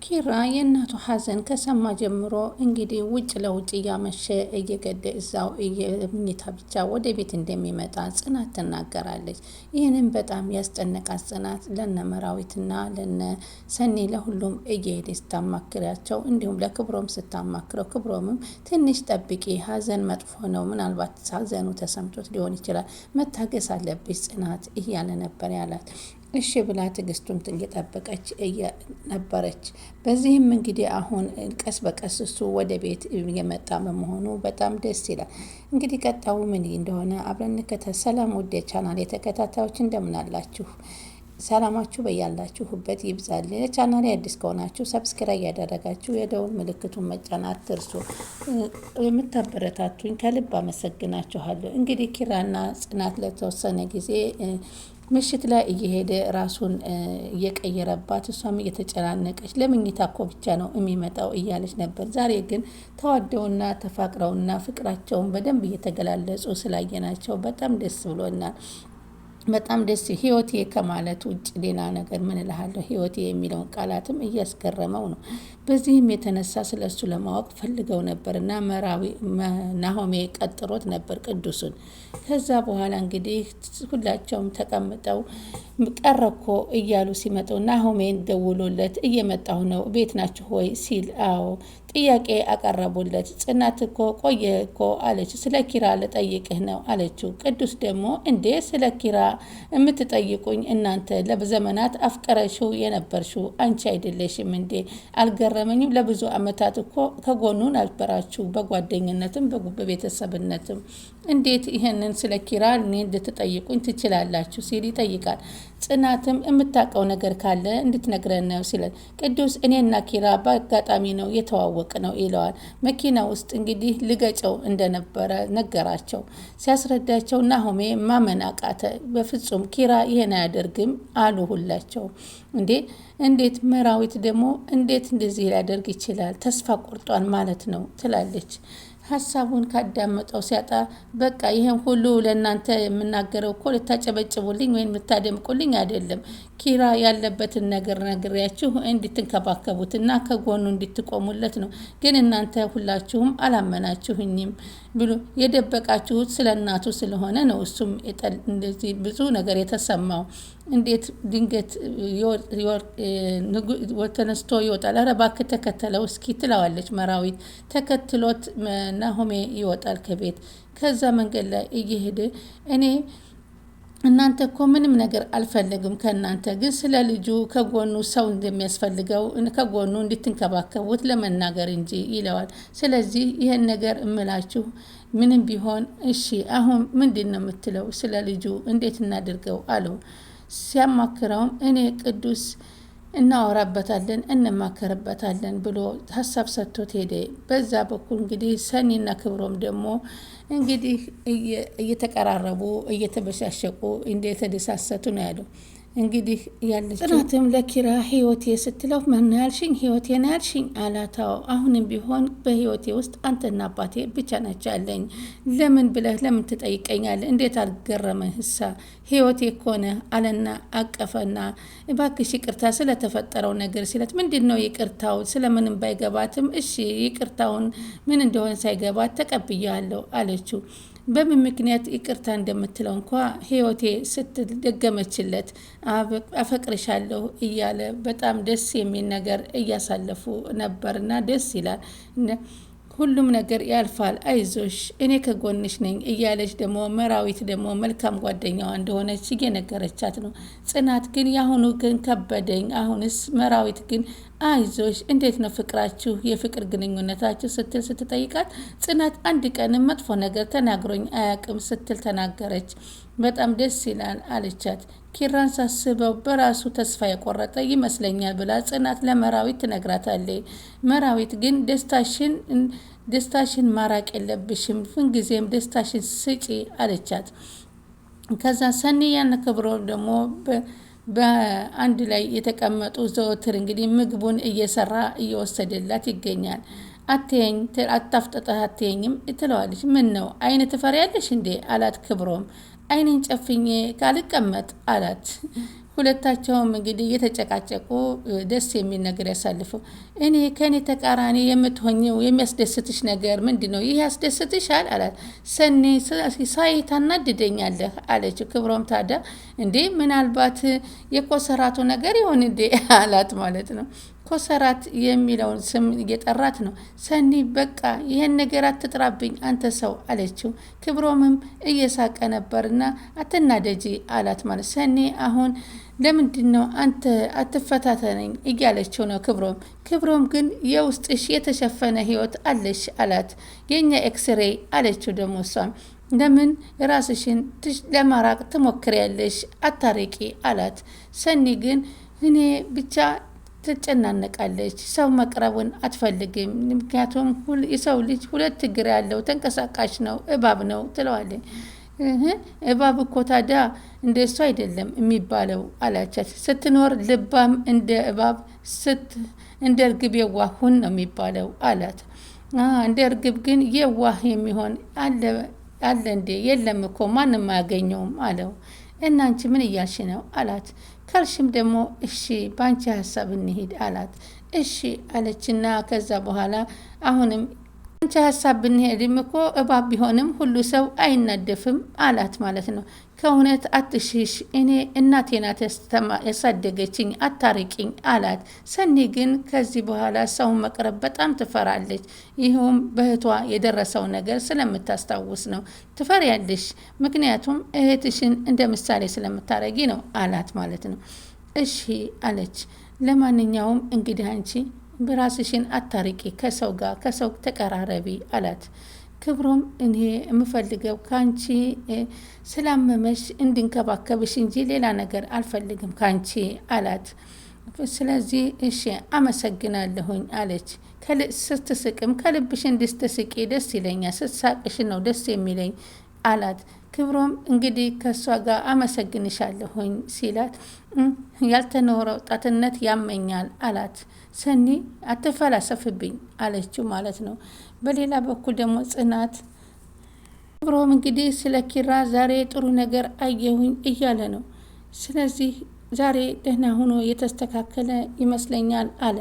ኪራ የእናቱ ሐዘን ከሰማ ጀምሮ እንግዲህ ውጭ ለውጭ እያመሸ እየገደ እዛው የምኝታ ብቻ ወደ ቤት እንደሚመጣ ጽናት ትናገራለች። ይህንን በጣም ያስጨነቃት ጽናት ለነ መራዊትና ለነ ሰኒ ለሁሉም እየሄደች ስታማክራቸው፣ እንዲሁም ለክብሮም ስታማክረው ክብሮምም ትንሽ ጠብቂ፣ ሐዘን መጥፎ ነው፣ ምናልባት ሐዘኑ ተሰምቶት ሊሆን ይችላል፣ መታገስ አለብሽ ጽናት እያለ ነበር ያላት። እሺ ብላ ትዕግስቱን እየጠበቀች ነበረች። በዚህም እንግዲህ አሁን ቀስ በቀስ እሱ ወደ ቤት እየመጣ በመሆኑ በጣም ደስ ይላል። እንግዲህ ቀጣዩ ምን እንደሆነ አብረን እንከታተል። ሰላም ውድ የቻናል የተከታታዮች እንደምን አላችሁ? ሰላማችሁ በያላችሁበት ይብዛል። ለቻናሌ አዲስ ከሆናችሁ ሰብስክራይብ ያደረጋችሁ የደውል ምልክቱን መጫን አትርሱ። የምታበረታቱኝ ከልብ አመሰግናችኋለሁ። እንግዲህ ኪራና ጽናት ለተወሰነ ጊዜ ምሽት ላይ እየሄደ ራሱን እየቀየረባት እሷም እየተጨናነቀች ለምኝታ እኮ ብቻ ነው የሚመጣው እያለች ነበር። ዛሬ ግን ተዋደውና ተፋቅረውና ፍቅራቸውን በደንብ እየተገላለጹ ስላየናቸው በጣም ደስ ብሎናል። በጣም ደስ ህይወቴ ከማለት ውጭ ሌላ ነገር ምን እልሃለሁ፣ ህይወቴ የሚለውን ቃላትም እያስገረመው ነው። በዚህም የተነሳ ስለሱ ለማወቅ ፈልገው ነበርና ናሆሜ ቀጥሮት ነበር ቅዱሱን። ከዛ በኋላ እንግዲህ ሁላቸውም ተቀምጠው ቀረኮ እያሉ ሲመጡ ናሆሜን ደውሎለት እየመጣሁ ነው ቤት ናችሁ ወይ ሲል አዎ ጥያቄ አቀረቡለት። ጽናት እኮ ቆየ እኮ አለች። ስለ ኪራ ልጠይቅህ ነው አለችው። ቅዱስ ደግሞ እንዴ ስለ ኪራ የምትጠይቁኝ እናንተ ለዘመናት አፍቀረሽው የነበርሽው አንቺ አይደለሽም እንዴ? አልገረመኝም። ለብዙ አመታት እኮ ከጎኑ ነበራችሁ በጓደኝነትም በቤተሰብነትም። እንዴት ይሄንን ስለ ኪራ እኔ እንድትጠይቁኝ ትችላላችሁ ሲል ይጠይቃል። ጽናትም የምታውቀው ነገር ካለ እንድትነግረን ነው ሲለን፣ ቅዱስ እኔና ኪራ በአጋጣሚ ነው የተዋወቅ ነው ይለዋል። መኪና ውስጥ እንግዲህ ልገጨው እንደነበረ ነገራቸው። ሲያስረዳቸው ናሆሜ ማመን አቃተ። በፍጹም ኪራ ይሄን አያደርግም አሉ ሁላቸው። እንዴት መራዊት ደግሞ እንዴት እንደዚህ ሊያደርግ ይችላል? ተስፋ ቆርጧን ማለት ነው ትላለች። ሀሳቡን ካዳመጠው ሲያጣ በቃ ይሄን ሁሉ ለእናንተ የምናገረው እኮ ልታጨበጭቡልኝ ወይም ልታደምቁልኝ አይደለም። ኪራ ያለበትን ነገር ነግሬያችሁ እንድትንከባከቡትና ከጎኑ እንድትቆሙለት ነው። ግን እናንተ ሁላችሁም አላመናችሁኝም ብሎ የደበቃችሁት ስለ እናቱ ስለሆነ ነው። እሱም እንደዚህ ብዙ ነገር የተሰማው እንዴት ድንገት ተነስቶ ይወጣል? ኧረ እባክህ ተከተለው እስኪ ትለዋለች መራዊት። ተከትሎት ናሆሜ ይወጣል ከቤት። ከዛ መንገድ ላይ እየሄደ እናንተ እኮ ምንም ነገር አልፈልግም ከእናንተ ግን ስለ ልጁ ከጎኑ ሰው እንደሚያስፈልገው ከጎኑ እንድትንከባከቡት ለመናገር እንጂ ይለዋል። ስለዚህ ይህን ነገር እምላችሁ ምንም ቢሆን እሺ፣ አሁን ምንድን ነው የምትለው? ስለ ልጁ እንዴት እናድርገው አለው። ሲያማክረውም እኔ ቅዱስ እናወራበታለን እንማከርበታለን ብሎ ሀሳብ ሰጥቶት ሄደ። በዛ በኩል እንግዲህ ሰኒና ክብሮም ደግሞ እንግዲህ እየተቀራረቡ እየተበሻሸቁ እንደተደሳሰቱ ነው ያለው። እንግዲህ ያለች ጽናትም ለኪራ ህይወቴ ስትለው ምን ያልሽኝ? ህይወቴ ነው ያልሽኝ አላታው። አሁንም ቢሆን በህይወቴ ውስጥ አንተና አባቴ ብቻ ናቸው ያለኝ። ለምን ብለህ ለምን ትጠይቀኛለህ? እንዴት አልገረመህሳ? ህይወቴ እኮ ነህ አለና አቀፈና እባክሽ ይቅርታ ስለተፈጠረው ነገር ሲለት፣ ምንድን ነው ይቅርታው? ስለምንም ባይገባትም እሺ ይቅርታውን ምን እንደሆነ ሳይገባት ተቀብያለሁ አለችው። በምን ምክንያት ይቅርታ እንደምትለው እንኳ ህይወቴ ስትል ደገመችለት። አፈቅርሻለሁ እያለ በጣም ደስ የሚል ነገር እያሳለፉ ነበርና ደስ ይላል። ሁሉም ነገር ያልፋል፣ አይዞሽ እኔ ከጎንሽ ነኝ እያለች ደግሞ መራዊት ደግሞ መልካም ጓደኛዋ እንደሆነች እየነገረቻት ነው። ጽናት ግን የአሁኑ ግን ከበደኝ። አሁንስ መራዊት ግን አይዞሽ እንዴት ነው ፍቅራችሁ የፍቅር ግንኙነታችሁ ስትል ስትጠይቃት፣ ጽናት አንድ ቀንም መጥፎ ነገር ተናግሮኝ አያውቅም ስትል ተናገረች። በጣም ደስ ይላል አለቻት። ኪራን ሳስበው በራሱ ተስፋ የቆረጠ ይመስለኛል ብላ ጽናት ለመራዊት ትነግራታለች። መራዊት ግን ደስታሽን ማራቅ የለብሽም፣ ምንጊዜም ደስታሽን ስጪ አለቻት። ከዛ ሰኒያና ክብሮም ደግሞ በአንድ ላይ የተቀመጡ ዘወትር እንግዲህ ምግቡን እየሰራ እየወሰደላት ይገኛል። አታፍጠጠህ አትየኝም ትለዋለች። ምን ነው አይን ትፈሪያለሽ እንዴ አላት ክብሮም። አይኔን ጨፍኜ ካልቀመጥ አላት። ሁለታቸውም እንግዲህ እየተጨቃጨቁ ደስ የሚል ነገር ያሳልፉ። እኔ ከኔ ተቃራኒ የምትሆኝው የሚያስደስትሽ ነገር ምንድነው? ይህ ያስደስትሻል አላት። ሰኒ ሳይ ታናድደኛለህ አለችው። ክብሮም ታዲያ እንዴ ምናልባት የኮሰራቱ ነገር ይሆን እንዴ አላት ማለት ነው። ኮሰራት የሚለውን ስም እየጠራት ነው። ሰኒ በቃ ይሄን ነገር አትጥራብኝ አንተ ሰው አለችው። ክብሮምም እየሳቀ ነበርና አትናደጂ አላት ማለት ሰኒ አሁን ለምንድነው አንተ አትፈታተነኝ እያለችው ነው ክብሮም ግን የውስጥሽ የተሸፈነ ህይወት አለሽ አላት። የኛ ኤክስሬ አለችው ደግሞ እሷም ለምን ራስሽን ለማራቅ ትሞክሪያለሽ አታርቂ አላት። ሰኒ ግን እኔ ብቻ ትጨናነቃለች። ሰው መቅረቡን አትፈልግም። ምክንያቱም የሰው ልጅ ሁለት እግር ያለው ተንቀሳቃሽ ነው እባብ ነው ትለዋለች። እባብ እኮ ታዲያ እንደሱ አይደለም የሚባለው አላቻት። ስትኖር ልባም እንደ እባብ እንደ እርግብ የዋህ ሁን ነው የሚባለው አላት። እንደ እርግብ ግን የዋህ የሚሆን አለ እንዴ? የለም እኮ ማንም አያገኘውም አለው። እናንቺ ምን እያልሽ ነው አላት። ካልሽም ደግሞ እሺ ባንቺ ሀሳብ እንሂድ አላት። እሺ አለችና ከዛ በኋላ አሁንም ባንቺ ሀሳብ ብንሄድም እኮ እባብ ቢሆንም ሁሉ ሰው አይናደፍም አላት ማለት ነው። ከእውነት አትሽሽ፣ እኔ እናቴ ናት ያሳደገችኝ አታርቂኝ አላት። ሰኒ ግን ከዚህ በኋላ ሰውን መቅረብ በጣም ትፈራለች። ይኸውም በእህቷ የደረሰው ነገር ስለምታስታውስ ነው። ትፈሪያለሽ ምክንያቱም እህትሽን እንደ ምሳሌ ስለምታረጊ ነው አላት ማለት ነው። እሺ አለች። ለማንኛውም እንግዲህ አንቺ በራስሽን አታርቂ፣ ከሰው ተቀራረቢ አላት። ክብሮም እኔ የምፈልገው ካንቺ ስላመመሽ እንድንከባከብሽ እንጂ ሌላ ነገር አልፈልግም ካንቺ አላት። ስለዚህ እሺ አመሰግናለሁኝ አለች። ስትስቅም ከልብሽ እንድትስቂ ደስ ይለኛል፣ ስትሳቅሽ ነው ደስ የሚለኝ አላት። ክብሮም እንግዲህ ከሷ ጋር አመሰግንሻለሁኝ ሲላት ያልተኖረ ወጣትነት ያመኛል አላት። ሰኒ አትፈላሰፍብኝ አለችው ማለት ነው። በሌላ በኩል ደግሞ ጽናት ክብሮም እንግዲህ ስለ ኪራ ዛሬ ጥሩ ነገር አየሁኝ እያለ ነው። ስለዚህ ዛሬ ደህና ሆኖ የተስተካከለ ይመስለኛል አለ።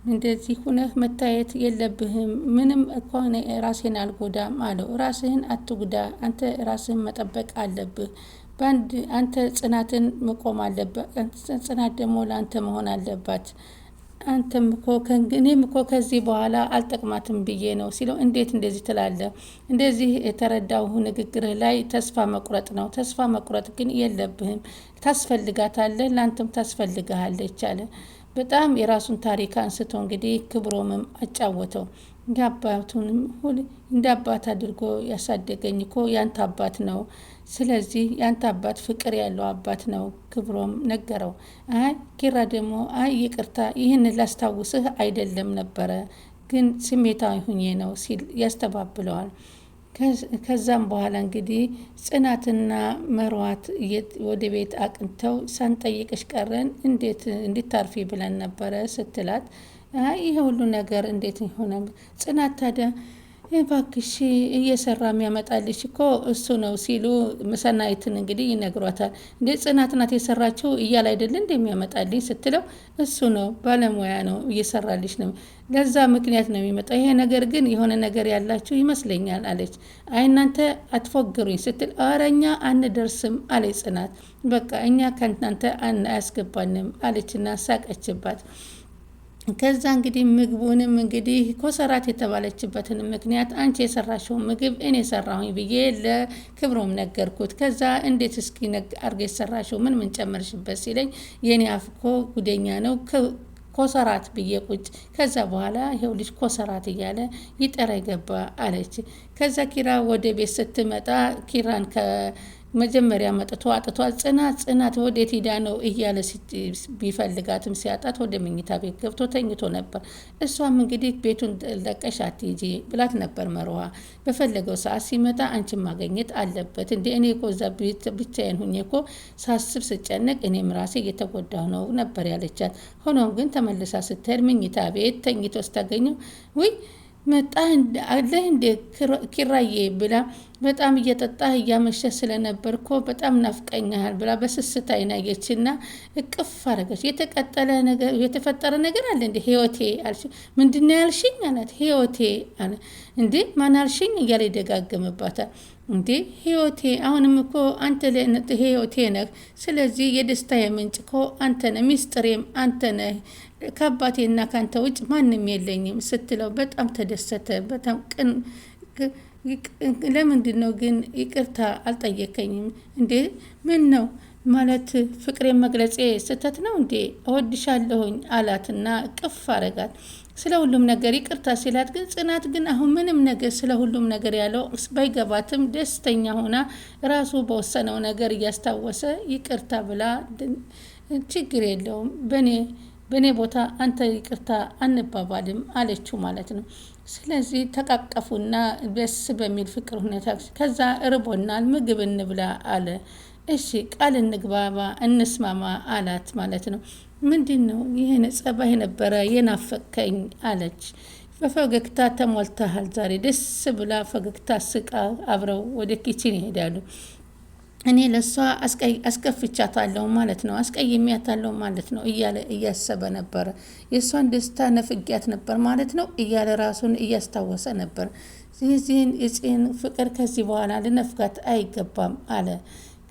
እንደዚህ ሁነህ መታየት የለብህም፣ ምንም እንኳን ራሴን አልጎዳም አለው። ራስህን አትጉዳ፣ አንተ ራስህን መጠበቅ አለብህ። አንተ ጽናትን መቆም አለበት፣ ጽናት ደግሞ ለአንተ መሆን አለባት። እኔም እኮ ከዚህ በኋላ አልጠቅማትም ብዬ ነው ሲለው፣ እንዴት እንደዚህ ትላለህ? እንደዚህ የተረዳሁ ንግግርህ ላይ ተስፋ መቁረጥ ነው። ተስፋ መቁረጥ ግን የለብህም፣ ታስፈልጋታለህ፣ ለአንተም ታስፈልግሃለች አለ። በጣም የራሱን ታሪክ አንስቶ እንግዲህ ክብሮምም አጫወተው። አባቱንም እንደ አባት አድርጎ ያሳደገኝ እኮ ያንተ አባት ነው። ስለዚህ ያንተ አባት ፍቅር ያለው አባት ነው ክብሮም ነገረው። አይ ኪራ ደግሞ አይ ይቅርታ ይህን ላስታውስህ አይደለም ነበረ ግን ስሜታዊ ሁኜ ነው ሲል ያስተባብለዋል። ከዛም በኋላ እንግዲህ ጽናትና መሯት ወደ ቤት አቅንተው ሳንጠይቅሽ ቀረን እንድታርፊ ብለን ነበረ ስትላት፣ ይሄ ሁሉ ነገር እንዴት ሆነ? ጽናት ታዲያ እባክሽ እየሰራ የሚያመጣልሽ እኮ እሱ ነው ሲሉ ሰናይትን እንግዲህ ይነግሯታል። እንደ ጽናት ናት የሰራችው እያለ አይደለ እንደሚያመጣልኝ ስትለው፣ እሱ ነው ባለሙያ ነው እየሰራልሽ ነው፣ ለዛ ምክንያት ነው የሚመጣው። ይሄ ነገር ግን የሆነ ነገር ያላችሁ ይመስለኛል አለች። አይ እናንተ አትፎግሩኝ ስትል፣ ኧረ እኛ አንደርስም አለች ጽናት። በቃ እኛ ከእናንተ አያስገባንም አለችና ሳቀችባት። ከዛ እንግዲህ ምግቡንም እንግዲህ ኮሰራት የተባለችበትን ምክንያት አንቺ የሰራሽውን ምግብ እኔ ሰራሁኝ ብዬ ለክብሮም ነገርኩት። ከዛ እንዴት እስኪ አርገ የሰራሽው ምን ጨመርሽበት ሲለኝ፣ የኔ አፍኮ ጉደኛ ነው ኮሰራት ብዬ ቁጭ። ከዛ በኋላ ይሄው ልጅ ኮሰራት እያለ ይጠራ ገባ አለች። ከዛ ኪራ ወደ ቤት ስትመጣ ኪራን መጀመሪያ መጥቶ አጥቷል። ጽናት ወዴት ሄዳ ነው እያለ ቢፈልጋትም ሲያጣት ወደ መኝታ ቤት ገብቶ ተኝቶ ነበር። እሷም እንግዲህ ቤቱን ለቀሽ አትሂጂ ብላት ነበር መርዋ። በፈለገው ሰዓት ሲመጣ አንቺን ማግኘት አለበት እንዴ? እኔ እኮ እዛ ብቻዬን ሁኜ እኮ ሳስብ ስጨነቅ እኔም ራሴ እየተጎዳሁ ነው ነበር ያለቻት። ሆኖም ግን ተመልሳ ስትሄድ መኝታ ቤት ተኝቶ ስታገኘው ውይ መጣ አለህ እንደ ኪራዬ ብላ በጣም እየጠጣህ እያመሸ ስለነበር እኮ በጣም ናፍቀኛል ብላ በስስት አይናየችና እቅፍ አረገች። የተቀጠለ ነገር የተፈጠረ ነገር አለ እንዴ ህይወቴ አልሽ? ምንድነው ያልሽኝ አላት። ህይወቴ አለ። እንዴ ማን አልሽኝ እያለ ይደጋገምባታል። እንዴ ህይወቴ፣ አሁንም እኮ አንተ ለእነት ህይወቴ ነህ። ስለዚህ የደስታ የምንጭ እኮ አንተ ነህ፣ ሚስጥሬም አንተ ነህ። ከአባቴና ካንተ ውጭ ማንም የለኝም ስትለው በጣም ተደሰተ። በጣም ቅን ለምንድን ነው ግን ይቅርታ አልጠየከኝም እንዴ? ምን ነው ማለት ፍቅሬን መግለጼ ስህተት ነው እንዴ? እወድሻለሁኝ አላትና ቅፍ አረጋት። ስለ ሁሉም ነገር ይቅርታ ሲላት ግን ጽናት ግን አሁን ምንም ነገር ስለ ሁሉም ነገር ያለው ባይገባትም ደስተኛ ሆና ራሱ በወሰነው ነገር እያስታወሰ ይቅርታ ብላ ችግር የለውም በእኔ ቦታ አንተ ይቅርታ አንባባልም አለችው ማለት ነው። ስለዚህ ተቃቀፉና ደስ በሚል ፍቅር ሁኔታ ከዛ እርቦናል ምግብ እንብላ አለ። እሺ ቃል እንግባባ እንስማማ አላት ማለት ነው። ምንድን ነው ይህን ጸባይ ነበረ የናፈቀኝ አለች። በፈገግታ ተሞልተሃል ዛሬ ደስ ብላ ፈገግታ ስቃ አብረው ወደ ኪችን ይሄዳሉ። እኔ ለሷ አስከፍቻታለሁ ማለት ነው፣ አስቀይሜያታለሁ ማለት ነው እያለ እያሰበ ነበረ። የእሷን ደስታ ነፍጊያት ነበር ማለት ነው እያለ ራሱን እያስታወሰ ነበር። የዚህን የጽን ፍቅር ከዚህ በኋላ ልነፍጋት አይገባም አለ።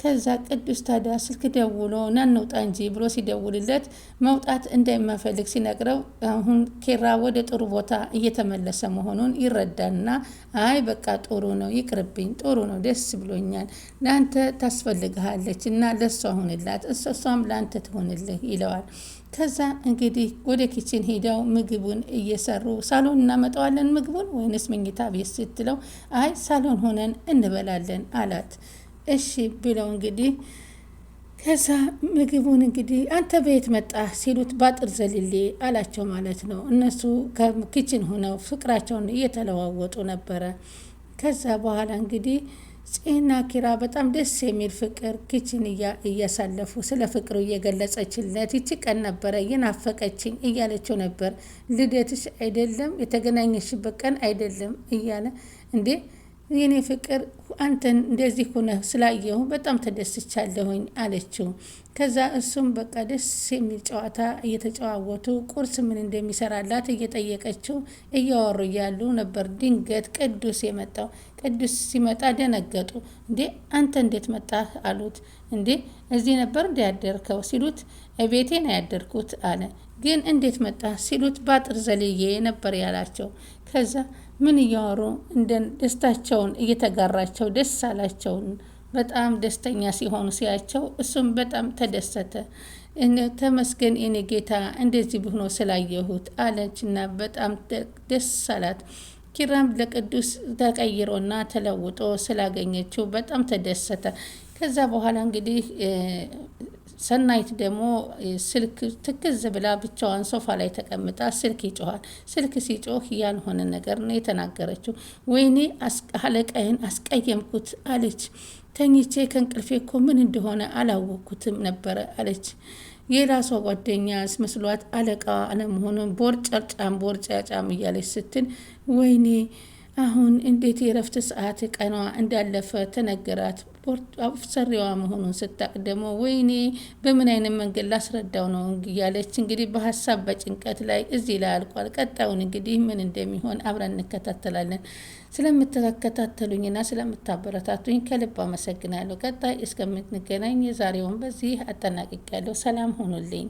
ከዛ ቅዱስ ታዲያ ስልክ ደውሎ ና እንውጣ እንጂ ብሎ ሲደውልለት መውጣት እንደማይፈልግ ሲነግረው አሁን ኪራ ወደ ጥሩ ቦታ እየተመለሰ መሆኑን ይረዳና አይ በቃ ጥሩ ነው ይቅርብኝ፣ ጥሩ ነው ደስ ብሎኛል፣ ለአንተ ታስፈልግሃለች እና ለሷ ሆንላት እሷም ለአንተ ትሆንልህ ይለዋል። ከዛ እንግዲህ ወደ ኪችን ሄደው ምግቡን እየሰሩ ሳሎን እናመጣዋለን ምግቡን ወይንስ መኝታ ቤት ስትለው አይ ሳሎን ሆነን እንበላለን አላት። እሺ ብለው እንግዲህ ከዛ ምግቡን እንግዲህ አንተ በየት መጣ ሲሉት ባጥር ዘልሌ አላቸው ማለት ነው። እነሱ ከኪችን ሆነው ፍቅራቸውን እየተለዋወጡ ነበረ። ከዛ በኋላ እንግዲህ ጽና ኪራ በጣም ደስ የሚል ፍቅር ኪችን እያሳለፉ ስለ ፍቅሩ እየገለጸችለት ይቺ ቀን ነበረ የናፈቀችኝ እያለችው ነበር። ልደትሽ አይደለም የተገናኘሽበት ቀን አይደለም እያለ እንዴ የኔ ፍቅር አንተን እንደዚህ ሆነ ስላየሁ በጣም ተደስቻለሁኝ አለችው። ከዛ እሱም በቃ ደስ የሚል ጨዋታ እየተጨዋወቱ ቁርስ ምን እንደሚሰራላት እየጠየቀችው እያወሩ እያሉ ነበር ድንገት ቅዱስ የመጣው። ቅዱስ ሲመጣ ደነገጡ። እንዴ አንተ እንዴት መጣህ አሉት። እንዴ እዚህ ነበር እንደ ያደርከው ሲሉት ቤቴ ነው ያደርኩት አለ። ግን እንዴት መጣ ሲሉት ባጥር ዘልዬ ነበር ያላቸው። ከዛ ምን እያወሩ እንደ ደስታቸውን እየተጋራቸው ደስ አላቸውን በጣም ደስተኛ ሲሆኑ ሲያቸው እሱም በጣም ተደሰተ። ተመስገን የኔ ጌታ እንደዚህ ብሆኖ ስላየሁት አለችና በጣም ደስ አላት። ኪራም ለቅዱስ ተቀይሮና ተለውጦ ስላገኘችው በጣም ተደሰተ። ከዛ በኋላ እንግዲህ ሰናይት ደግሞ ስልክ ትክዝ ብላ ብቻዋን ሶፋ ላይ ተቀምጣ ስልክ ይጮሃል። ስልክ ሲጮህ ያልሆነ ነገር ነው የተናገረችው። ወይኔ አለቃዬን አስቀየምኩት አለች። ተኝቼ ከእንቅልፌ እኮ ምን እንደሆነ አላወቅኩትም ነበረ አለች። የራሷ ጓደኛ መስሏት አለቃ አለመሆኑን ቦርጫጫም እያለች ስትል ወይኔ አሁን እንዴት የረፍት ሰዓት ቀኗ እንዳለፈ ተነገራት። ሰሪዋ መሆኑን ስታቅ ደግሞ ወይኔ በምን አይነት መንገድ ላስረዳው ነው እያለች እንግዲህ በሀሳብ በጭንቀት ላይ እዚህ ላይ አልቋል። ቀጣዩን እንግዲህ ምን እንደሚሆን አብረን እንከታተላለን። ስለምትከታተሉኝና ስለምታበረታቱኝ ከልብ አመሰግናለሁ። ቀጣይ እስከምንገናኝ የዛሬውን በዚህ አጠናቅቄያለሁ። ሰላም ሁኑልኝ።